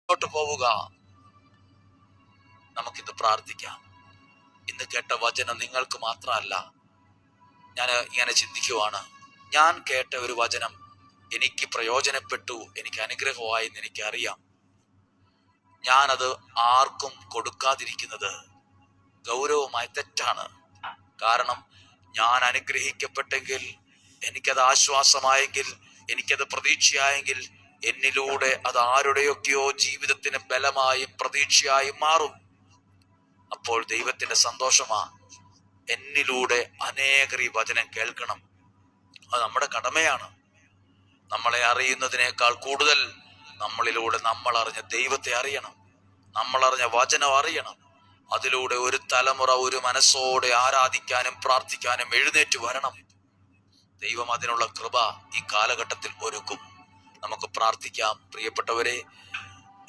മുന്നോട്ട് പോവുക. നമുക്കിന്ന് പ്രാർത്ഥിക്കാം. ഇന്ന് കേട്ട വചനം നിങ്ങൾക്ക് മാത്രമല്ല. ഞാൻ ഇങ്ങനെ ചിന്തിക്കുവാണ്, ഞാൻ കേട്ട ഒരു വചനം എനിക്ക് പ്രയോജനപ്പെട്ടു, എനിക്ക് അനുഗ്രഹമായി എന്ന് എനിക്കറിയാം. ഞാനത് ആർക്കും കൊടുക്കാതിരിക്കുന്നത് ഗൗരവമായി തെറ്റാണ്. കാരണം ഞാൻ അനുഗ്രഹിക്കപ്പെട്ടെങ്കിൽ, എനിക്കത് ആശ്വാസമായെങ്കിൽ, എനിക്കത് പ്രതീക്ഷയായെങ്കിൽ, എന്നിലൂടെ അത് ആരുടെയൊക്കെയോ ജീവിതത്തിന് ബലമായും പ്രതീക്ഷയായും മാറും. അപ്പോൾ ദൈവത്തിന്റെ സന്തോഷമാ. എന്നിലൂടെ അനേകർ ഈ വചനം കേൾക്കണം. അത് നമ്മുടെ കടമയാണ്. നമ്മളെ അറിയുന്നതിനേക്കാൾ കൂടുതൽ നമ്മളിലൂടെ നമ്മൾ അറിഞ്ഞ ദൈവത്തെ അറിയണം, നമ്മൾ അറിഞ്ഞ വചനം അറിയണം. അതിലൂടെ ഒരു തലമുറ ഒരു മനസ്സോടെ ആരാധിക്കാനും പ്രാർത്ഥിക്കാനും എഴുന്നേറ്റ് വരണം. ദൈവം അതിനുള്ള കൃപ ഈ കാലഘട്ടത്തിൽ ഒരുക്കും. നമുക്ക് പ്രാർത്ഥിക്കാം. പ്രിയപ്പെട്ടവരെ,